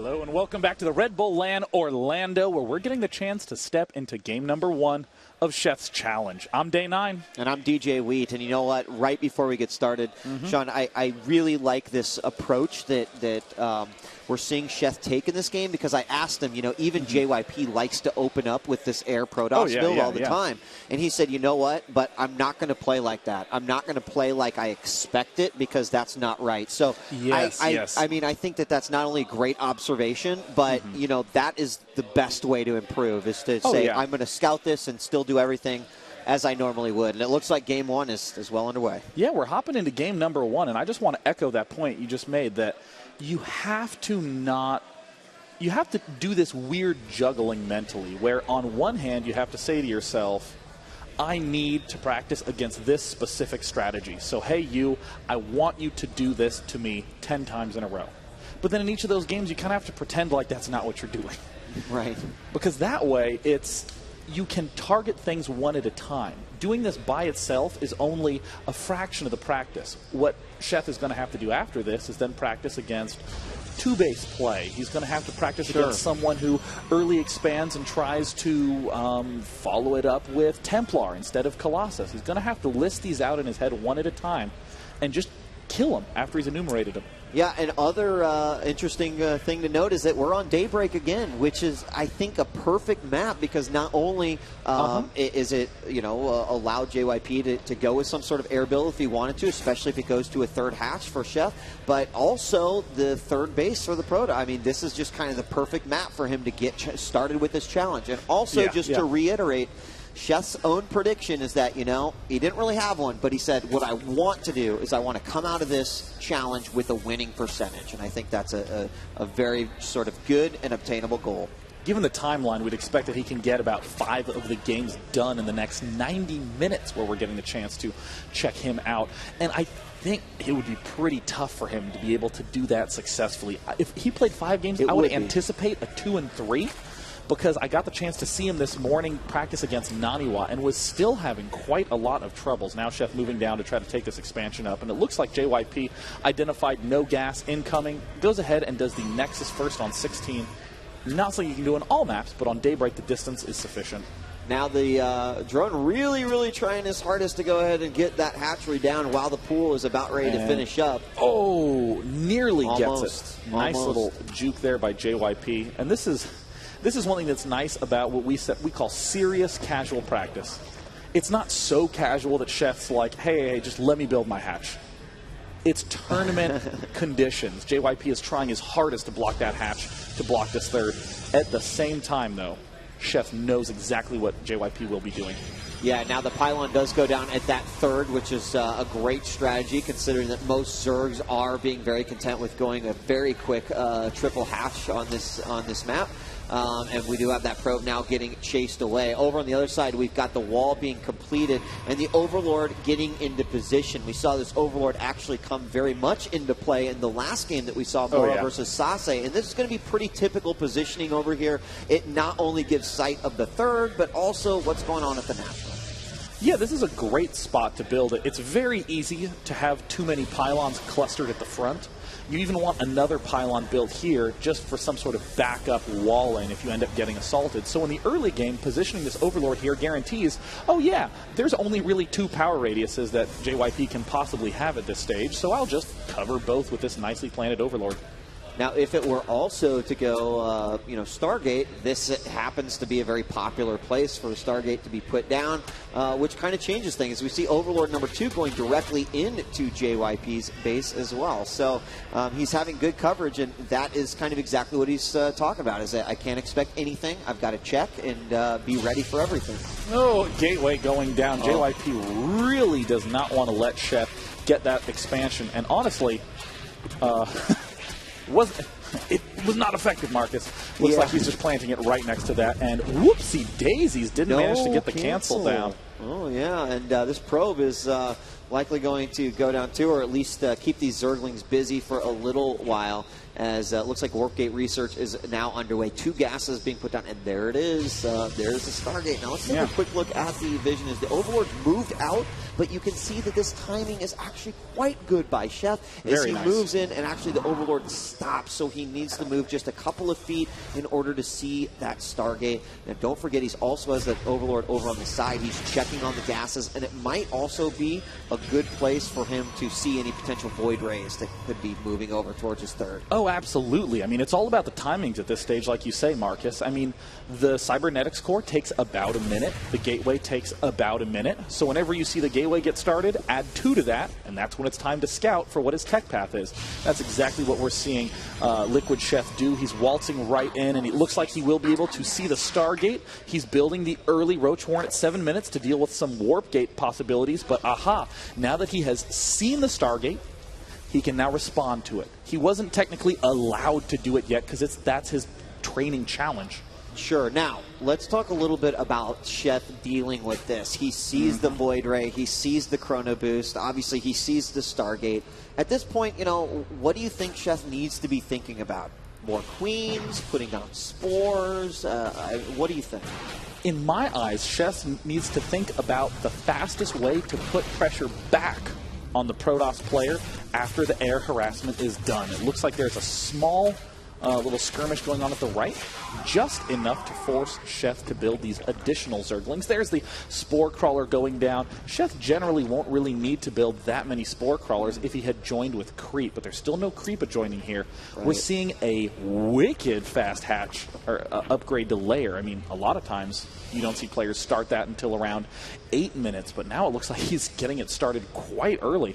Hello and welcome back to the Red Bull LAN Orlando, where we're getting the chance to step into game number 1 of Sheth's challenge. I'm Day 9. And I'm DJ Wheat. And you know what? Right before we get started, Sean, I really like this approach that we're seeing Sheth take in this game, because I asked him, you know, even JYP likes to open up with this Air Protoss build all the time. And he said, you know what? But I'm not going to play like that. I'm not going to play like I expect it, because that's not right. So I mean, I think that that's not only a great observation, but, you know, that is the best way to improve, is to say, I'm going to scout this and still do everything as I normally would. And it looks like game 1 is well underway. Yeah, we're hopping into game number 1, and I just want to echo that point you just made, that you have to do this weird juggling mentally, where on one hand you have to say to yourself, I need to practice against this specific strategy. So, hey, I want you to do this to me 10 times in a row. But then in each of those games, you kind of have to pretend like that's not what you're doing. Right. Because that way, you can target things one at a time. Doing this by itself is only a fraction of the practice. What Sheth is going to have to do after this is then practice against two-base play. He's going to have to practice against someone who early expands and tries to follow it up with Templar instead of Colossus. He's going to have to list these out in his head one at a time and just kill them after he's enumerated them. Yeah, and other interesting thing to note is that we're on Daybreak again, which is, I think, a perfect map, because not only is it, you know, allow JYP to go with some sort of air build if he wanted to, especially if it goes to a third hatch for Sheth, but also the third base for the Protoss. I mean, this is just kind of the perfect map for him to get started with this challenge. And also, to reiterate, Sheth's own prediction is that, you know, he didn't really have one, but he said, what I want to do is I want to come out of this challenge with a winning percentage. And I think that's a very sort of good and obtainable goal. Given the timeline, we'd expect that he can get about 5 of the games done in the next 90 minutes, where we're getting the chance to check him out. And I think it would be pretty tough for him to be able to do that successfully. If he played 5 games, I would anticipate a 2 and 3. Because I got the chance to see him this morning practice against Naniwa and was still having quite a lot of troubles. Now Sheth moving down to try to take this expansion up, and it looks like JYP identified no gas incoming, goes ahead and does the Nexus first on 16. Not something you can do on all maps, but on Daybreak the distance is sufficient. Now the drone really trying his hardest to go ahead and get that hatchery down while the pool is about ready to finish up. Oh, nearly gets it. Nice little juke there by JYP. And this is one thing that's nice about what we call serious casual practice. It's not so casual that Sheth's like, hey, just let me build my hatch. It's tournament conditions. JYP is trying his hardest to block that hatch, to block this third. At the same time, though, Sheth knows exactly what JYP will be doing. Yeah, now the pylon does go down at that third, which is a great strategy, considering that most Zergs are being very content with going a very quick triple hatch on this map. And we do have that probe now getting chased away. Over on the other side, we've got the wall being completed and the Overlord getting into position. We saw this Overlord actually come very much into play in the last game that we saw, Mora versus Sase. And this is going to be pretty typical positioning over here. It not only gives sight of the third, but also what's going on at the national. Yeah, this is a great spot to build it. It's very easy to have too many pylons clustered at the front. You even want another pylon built here just for some sort of backup walling if you end up getting assaulted. So in the early game, positioning this Overlord here guarantees, oh yeah, there's only really 2 power radiuses that JYP can possibly have at this stage, so I'll just cover both with this nicely planted Overlord. Now, if it were also to go, you know, Stargate, this happens to be a very popular place for Stargate to be put down, which kind of changes things. We see Overlord number 2 going directly into JYP's base as well. So he's having good coverage, and that is kind of exactly what he's talking about, is that I can't expect anything. I've got to check and be ready for everything. Oh, gateway going down. JYP really does not want to let Sheth get that expansion. And honestly, it was not effective, Marcus. Looks like he's just planting it right next to that. And whoopsie daisies, didn't manage to get the cancel down. Oh, yeah, and this probe is likely going to go down too, or at least keep these Zerglings busy for a little while, as it looks like Warpgate research is now underway. 2 gases being put down, and there it is. There's the Stargate. Now let's take a quick look at the vision as the Overlord's moved out but you can see that this timing is actually quite good by Sheth as he moves in, and actually the Overlord stops, so he needs to move just a couple of feet in order to see that Stargate. And don't forget, he's also has that Overlord over on the side. He's checking on the gases, and it might also be a good place for him to see any potential Void Rays that could be moving over towards his third. Oh, absolutely. I mean, it's all about the timings at this stage, like you say, Marcus. I mean, the Cybernetics core takes about a minute. The Gateway takes about a minute. So whenever you see the Gateway get started, add 2 to that, and that's when it's time to scout for what his tech path is. That's exactly what we're seeing Liquid Sheth do. He's waltzing right in, and it looks like he will be able to see the Stargate. He's building the early Roach Horn at 7 minutes to deal with some Warp Gate possibilities, but aha, now that he has seen the Stargate, he can now respond to it. He wasn't technically allowed to do it yet because that's his training challenge. Sure. Now, let's talk a little bit about Sheth dealing with this. He sees the Void Ray. He sees the Chrono Boost. Obviously, he sees the Stargate. At this point, you know, what do you think Sheth needs to be thinking about? More queens, putting down spores? What do you think? In my eyes, Sheth needs to think about the fastest way to put pressure back on the Protoss player after the air harassment is done. It looks like there's a small little skirmish going on at the right, just enough to force Sheth to build these additional Zerglings. There's the Spore Crawler going down. Sheth generally won't really need to build that many Spore Crawlers if he had joined with Creep, but there's still no Creep joining here. Right. We're seeing a wicked fast hatch, or upgrade to Layer. I mean, a lot of times you don't see players start that until around 8 minutes, but now it looks like he's getting it started quite early.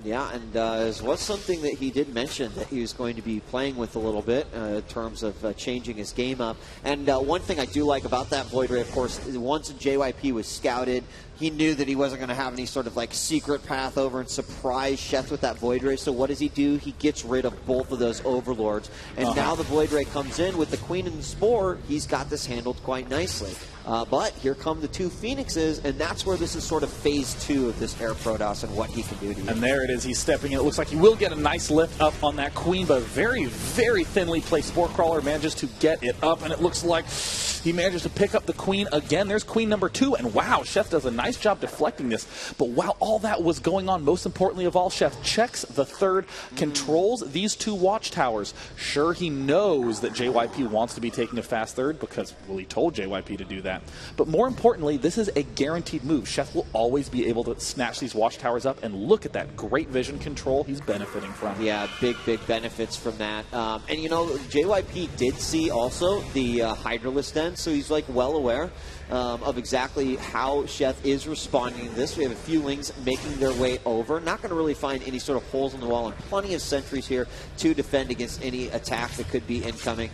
Yeah, and it was something that he did mention that he was going to be playing with a little bit in terms of changing his game up. And one thing I do like about that Void Ray, of course, once JYP was scouted, he knew that he wasn't going to have any sort of like secret path over and surprise Sheth with that Void Ray. So what does he do? He gets rid of both of those Overlords. And now the Void Ray comes in with the Queen and the Spore. He's got this handled quite nicely. But here come the 2 Phoenixes, and that's where this is sort of phase 2 of this Air Protoss and what he can do to you. And there it is. He's stepping in. It looks like he will get a nice lift up on that Queen, but a very, very thinly placed Spore Crawler manages to get it up, and it looks like he manages to pick up the Queen again. There's Queen number 2, and wow, Sheth does a nice job deflecting this. But while all that was going on, most importantly of all, Sheth checks the third, controls these 2 watchtowers. Sure, he knows that JYP wants to be taking a fast third because, well, he told JYP to do that. But more importantly, this is a guaranteed move. Sheth will always be able to snatch these watchtowers up, and look at that great vision control he's benefiting from. Yeah, big benefits from that. And, you know, JYP did see also the Hydralisk Den, so he's, like, well aware of exactly how Sheth is responding to this. We have a few Lings making their way over. Not going to really find any sort of holes in the wall, and plenty of sentries here to defend against any attack that could be incoming.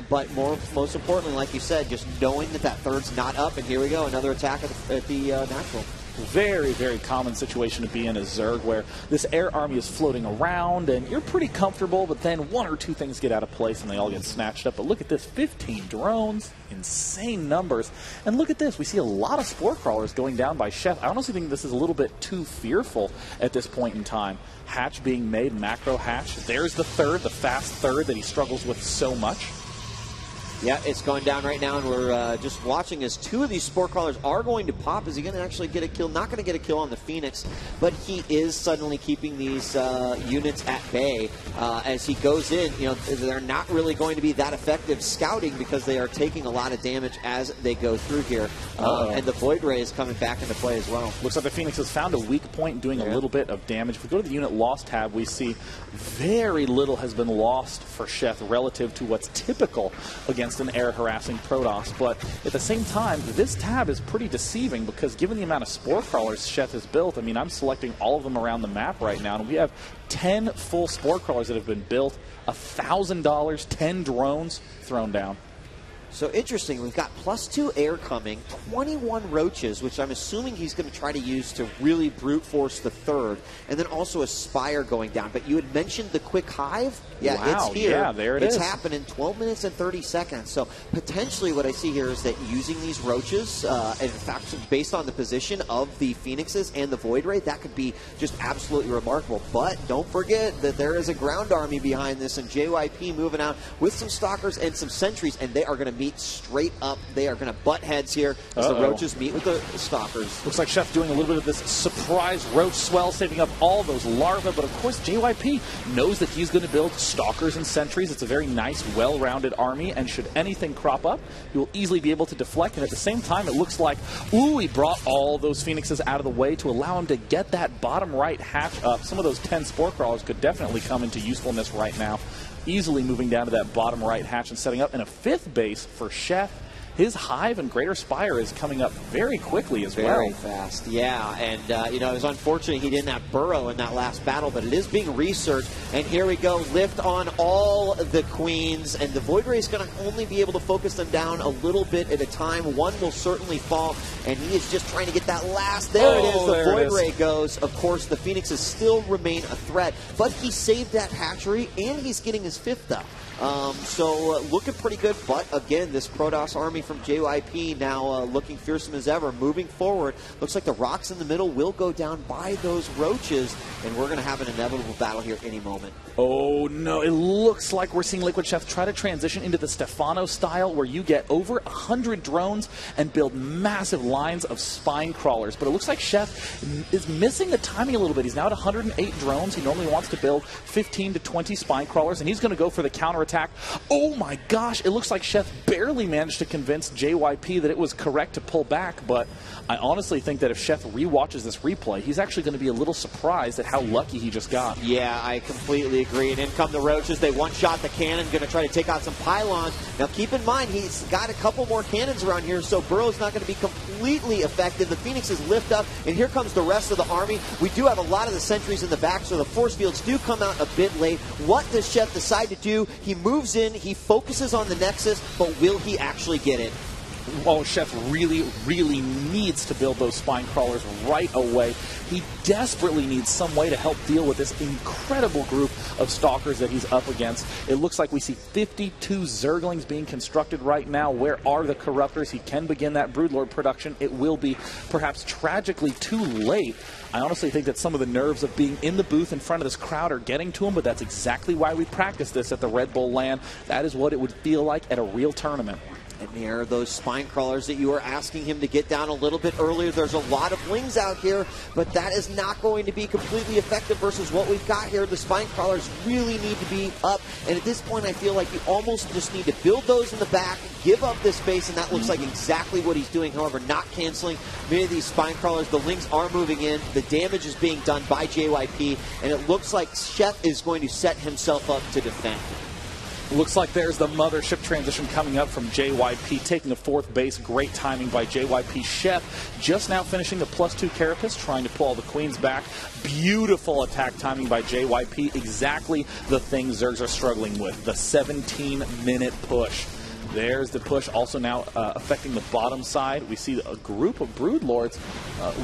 But most importantly, like you said, just knowing that third's not up, and here we go, another attack at the natural. Very, very common situation to be in as Zerg, where this air army is floating around and you're pretty comfortable, but then 1 or 2 things get out of place and they all get snatched up. But look at this, 15 drones, insane numbers. And look at this, we see a lot of Spore Crawlers going down by Sheth. I honestly think this is a little bit too fearful at this point in time. Hatch being made, macro hatch. There's the third, the fast third that he struggles with so much. Yeah, it's going down right now, and we're just watching as 2 of these Spore Crawlers are going to pop. Is he going to actually get a kill? Not going to get a kill on the Phoenix, but he is suddenly keeping these units at bay. As he goes in, you know, they're not really going to be that effective scouting because they are taking a lot of damage as they go through here. And the Void Ray is coming back into play as well. Looks like the Phoenix has found a weak point, doing a little bit of damage. If we go to the unit loss tab, we see very little has been lost for Sheth relative to what's typical against an air harassing Protoss. But at the same time, this tab is pretty deceiving because given the amount of Spore Crawlers Sheth has built, I mean, I'm selecting all of them around the map right now, and we have 10 full Spore Crawlers that have been built, $1,000, 10 drones thrown down. So interesting, we've got +2 air coming, 21 roaches, which I'm assuming he's going to try to use to really brute force the third, and then also a Spire going down. But you had mentioned the quick hive. Yeah, wow, it's here. Yeah, there it is. It's happening 12 minutes and 30 seconds. So potentially what I see here is that using these roaches, in fact, based on the position of the Phoenixes and the Void Ray, that could be just absolutely remarkable. But don't forget that there is a ground army behind this, and JYP moving out with some Stalkers and some Sentries, and they are going to meet straight up. They are going to butt heads here as the Roaches meet with the Stalkers. Looks like Sheth doing a little bit of this surprise Roach swell, saving up all those larvae. But of course, JYP knows that he's going to build Stalkers and Sentries. It's a very nice, well-rounded army. And should anything crop up, he will easily be able to deflect. And at the same time, it looks like, ooh, he brought all those Phoenixes out of the way to allow him to get that bottom right hatch up. Some of those 10 Spore Crawlers could definitely come into usefulness right now. Easily moving down to that bottom right hatch and setting up. And a 5th base for Sheth. His Hive and Greater Spire is coming up very quickly as well. Very fast, yeah. And, you know, it was unfortunate he didn't have Burrow in that last battle, but it is being researched. And here we go, lift on all the Queens. And the Void Ray is going to only be able to focus them down a little bit at a time. One will certainly fall, and he is just trying to get that last. There it is, the Void Ray goes. Of course, the Phoenixes still remain a threat, but he saved that hatchery, and he's getting his 5th up. So looking pretty good, but again, this Protoss army from JYP now looking fearsome as ever. Moving forward, looks like the rocks in the middle will go down by those Roaches, and we're going to have an inevitable battle here any moment. Oh no, it looks like we're seeing Liquid Sheth try to transition into the Stefano style, where you get over 100 drones and build massive lines of spine crawlers. But it looks like Sheth is missing the timing a little bit. He's now at 108 drones. He normally wants to build 15 to 20 spine crawlers, and he's going to go for the counterattack. Oh my gosh, it looks like Sheth barely managed to convince JYP that it was correct to pull back, but I honestly think that if Sheth rewatches this replay, he's actually going to be a little surprised at how lucky he just got. Yeah, I completely agree. And in come the Roaches. They one-shot the cannon, going to try to take out some pylons. Now keep in mind, he's got a couple more cannons around here, so Burrow's not going to be completely effective. The Phoenixes lift up, and here comes the rest of the army. We do have a lot of the sentries in the back, so the force fields do come out a bit late. What does Sheth decide to do? He moves in, he focuses on the Nexus, but will he actually get it? Oh, Sheth really needs to build those spine crawlers right away. He desperately needs some way to help deal with this incredible group of Stalkers that he's up against. It looks like we see 52 Zerglings being constructed right now. Where are the Corruptors? He can begin that Broodlord production. It will be perhaps tragically too late. I honestly think that some of the nerves of being in the booth in front of this crowd are getting to him, but that's exactly why we practice this at the Red Bull LAN. That is what it would feel like at a real tournament. And there are those spine crawlers that you were asking him to get down a little bit earlier. There's a lot of Lings out here, but that is not going to be completely effective versus what we've got here. The spine crawlers really need to be up, and at this point I feel like you almost just need to build those in the back, give up this space, and that looks like exactly what he's doing. However, not canceling many of these spine crawlers. The Lings are moving in. The damage is being done by JYP, and it looks like Sheth is going to set himself up to defend. Looks like there's the mothership transition coming up from JYP, taking the 4th base. Great timing by JYP. Sheth just now finishing the +2 Carapace, trying to pull all the Queens back. Beautiful attack timing by JYP. Exactly the thing Zergs are struggling with, the 17-minute push. There's the push, also now affecting the bottom side. We see a group of Broodlords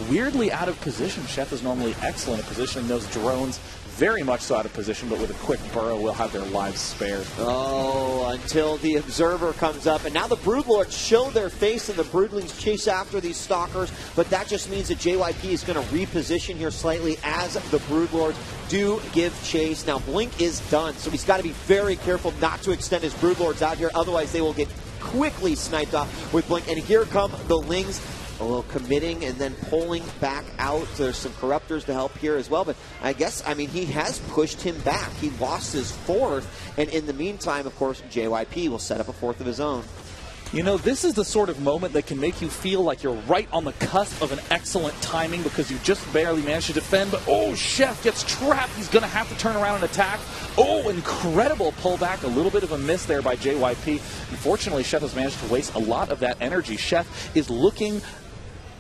weirdly out of position. Sheth is normally excellent at positioning those drones. Very much so out of position, but with a quick burrow, will have their lives spared. Oh, until the Observer comes up. And now the Broodlords show their face, and the Broodlings chase after these Stalkers. But that just means that JYP is going to reposition here slightly as the Broodlords do give chase. Now, Blink is done, so he's got to be very careful not to extend his Broodlords out here. Otherwise, they will get quickly sniped off with Blink. And here come the Lings. A little committing and then pulling back out. There's some Corruptors to help here as well. But I guess, I mean, he has pushed him back. He lost his 4th. And in the meantime, of course, JYP will set up a 4th of his own. You know, this is the sort of moment that can make you feel like you're right on the cusp of an excellent timing because you just barely managed to defend. But, oh, Sheth gets trapped. He's going to have to turn around and attack. Oh, incredible pullback. A little bit of a miss there by JYP. Unfortunately, Sheth has managed to waste a lot of that energy. Sheth is looking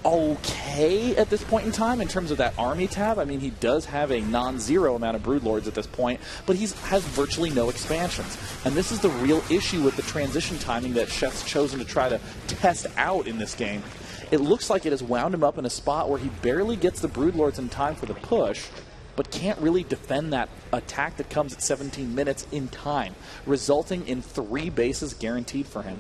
okay at this point in time in terms of that army tab. I mean, he does have a non-zero amount of Broodlords at this point, but he has virtually no expansions. And this is the real issue with the transition timing that Sheth's chosen to try to test out in this game. It looks like it has wound him up in a spot where he barely gets the Broodlords in time for the push, but can't really defend that attack that comes at 17 minutes in time, resulting in 3 bases guaranteed for him.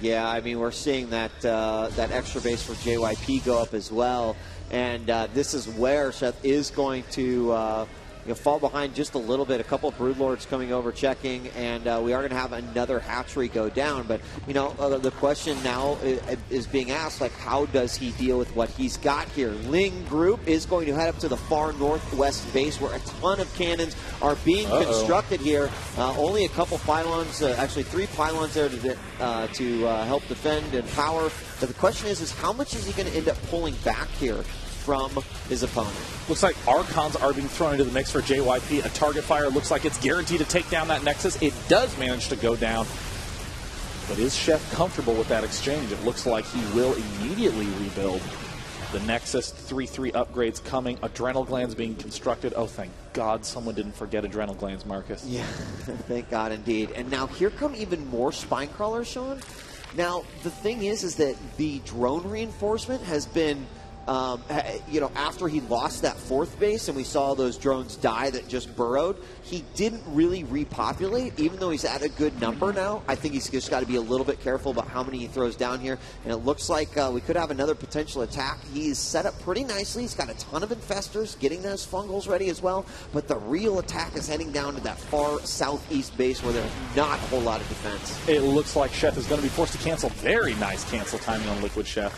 Yeah, I mean, we're seeing that that extra base for JYP go up as well. And this is where Sheth is going to fall behind just a little bit. A couple of Broodlords coming over, checking, and we are going to have another hatchery go down. But, the question now is being asked, like, how does he deal with what he's got here? Ling Group is going to head up to the far northwest base where a ton of cannons are being constructed here. Only a couple pylons, actually 3 pylons there to help defend and power. But the question is how much is he going to end up pulling back here from his opponent? Looks like Archons are being thrown into the mix for JYP. A target fire looks like it's guaranteed to take down that Nexus. It does manage to go down. But is Sheth comfortable with that exchange? It looks like he will immediately rebuild. The Nexus 3-3 upgrades coming. Adrenal glands being constructed. Oh, thank God someone didn't forget adrenal glands, Marcus. Yeah, thank God indeed. And now here come even more spine crawlers, Sean. Now, the thing is that the drone reinforcement has been, after he lost that 4th base and we saw those drones die that just burrowed, he didn't really repopulate, even though he's at a good number now. I think he's just got to be a little bit careful about how many he throws down here. And it looks like we could have another potential attack. He's set up pretty nicely. He's got a ton of infestors, getting those fungals ready as well. But the real attack is heading down to that far southeast base where there's not a whole lot of defense. It looks like Sheth is going to be forced to cancel. Very nice cancel timing on Liquid Sheth.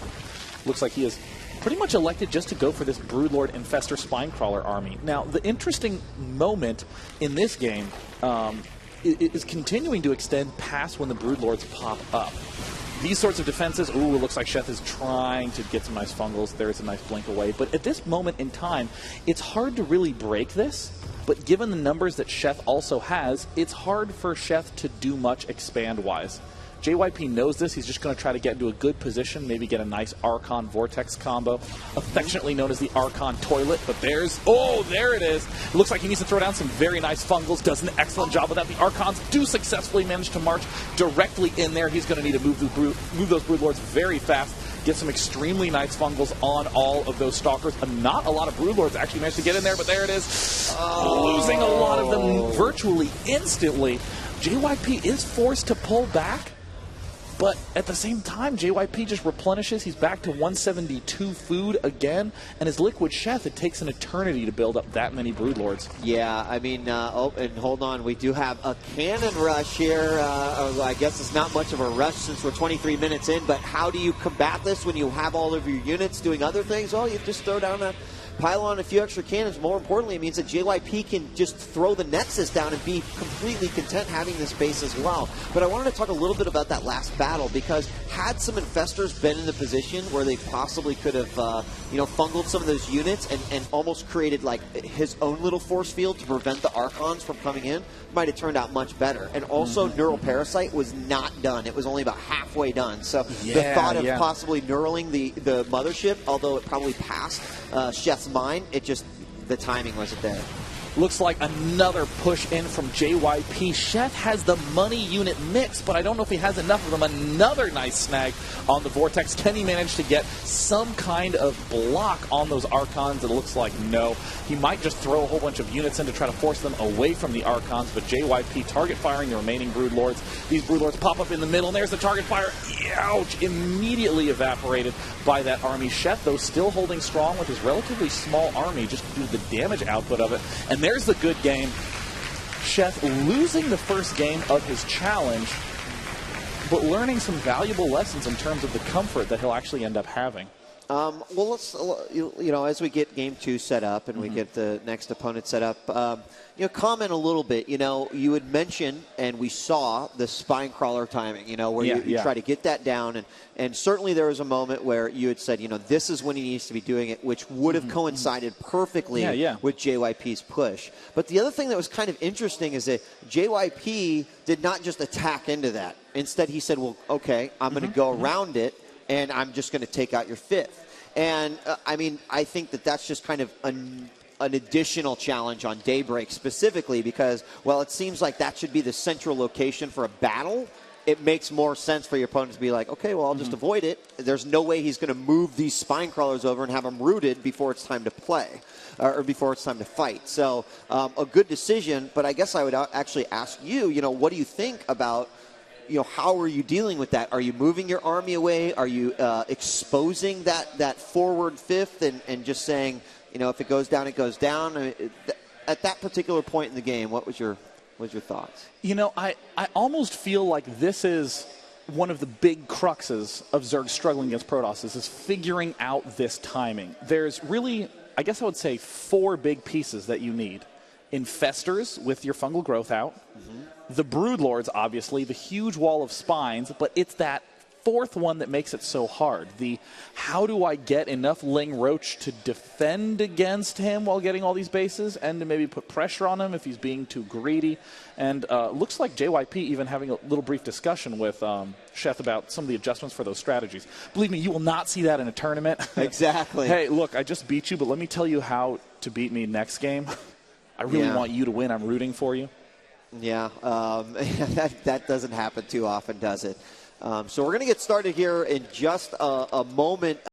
Looks like he is pretty much elected just to go for this Broodlord Infestor Spinecrawler army. Now, the interesting moment in this game is continuing to extend past when the Broodlords pop up. These sorts of defenses, it looks like Sheth is trying to get some nice fungals. There's a nice blink away. But at this moment in time, it's hard to really break this. But given the numbers that Sheth also has, it's hard for Sheth to do much expand-wise. JYP knows this. He's just going to try to get into a good position, maybe get a nice Archon Vortex combo, affectionately known as the Archon Toilet. But there it is. It looks like he needs to throw down some very nice fungals. Does an excellent job with that. The Archons do successfully manage to march directly in there. He's going to need to move those Broodlords very fast. Get some extremely nice fungals on all of those Stalkers. Not a lot of Broodlords actually managed to get in there, but there it is. Losing a lot of them virtually instantly. JYP is forced to pull back. But at the same time, JYP just replenishes. He's back to 172 food again. And his Liquid Sheth, it takes an eternity to build up that many Broodlords. Yeah, I mean, and hold on. We do have a cannon rush here. I guess it's not much of a rush since we're 23 minutes in. But how do you combat this when you have all of your units doing other things? Well, you just throw down a pylon, a few extra cannons. More importantly, it means that JYP can just throw the Nexus down and be completely content having this base as well. But I wanted to talk a little bit about that last battle, because had some Infestors been in the position where they possibly could have, fungled some of those units and almost created like his own little force field to prevent the Archons from coming in, might have turned out much better. And also, Neural Parasite was not done. It was only about halfway done. So the thought of possibly neuraling the mothership, although it probably passed Sheth's mind, the timing wasn't there. Looks like another push in from JYP. Sheth has the money unit mix, but I don't know if he has enough of them. Another nice snag on the Vortex. Can he manage to get some kind of block on those Archons? It looks like no. He might just throw a whole bunch of units in to try to force them away from the Archons, but JYP target firing the remaining Broodlords. These Broodlords pop up in the middle, and there's the target fire. Ouch! Immediately evaporated by that army. Sheth, though, still holding strong with his relatively small army, just due to the damage output of it. And there's the good game. Sheth losing the first game of his challenge, but learning some valuable lessons in terms of the comfort that he'll actually end up having. Well, let's, as we get game 2 set up and we get the next opponent set up, comment a little bit. You had mentioned, and we saw the spine crawler timing, where you try to get that down. And certainly there was a moment where you had said, this is when he needs to be doing it, which would have coincided perfectly with JYP's push. But the other thing that was kind of interesting is that JYP did not just attack into that. Instead, he said, well, okay, I'm going to go around it, and I'm just going to take out your 5th. And, I think that that's just kind of an additional challenge on Daybreak specifically because, while it seems like that should be the central location for a battle, it makes more sense for your opponent to be like, okay, well, I'll just avoid it. There's no way he's going to move these spine crawlers over and have them rooted before it's time to play or before it's time to fight. So a good decision, but I guess I would actually ask you, what do you think about how are you dealing with that? Are you moving your army away? Are you exposing that forward 5th and just saying, if it goes down, it goes down? at that particular point in the game, what was your thoughts? You know, I almost feel like this is one of the big cruxes of Zerg struggling against Protoss is figuring out this timing. There's really, I guess I would say, 4 big pieces that you need. Infestors with your fungal growth out. The Broodlords, obviously, the huge wall of spines, but it's that 4th one that makes it so hard. The how do I get enough Ling Roach to defend against him while getting all these bases and to maybe put pressure on him if he's being too greedy. And looks like JYP even having a little brief discussion with Sheth about some of the adjustments for those strategies. Believe me, you will not see that in a tournament. Exactly. Hey, look, I just beat you, but let me tell you how to beat me next game. I really want you to win. I'm rooting for you. Yeah, that doesn't happen too often, does it? So we're going to get started here in just a moment.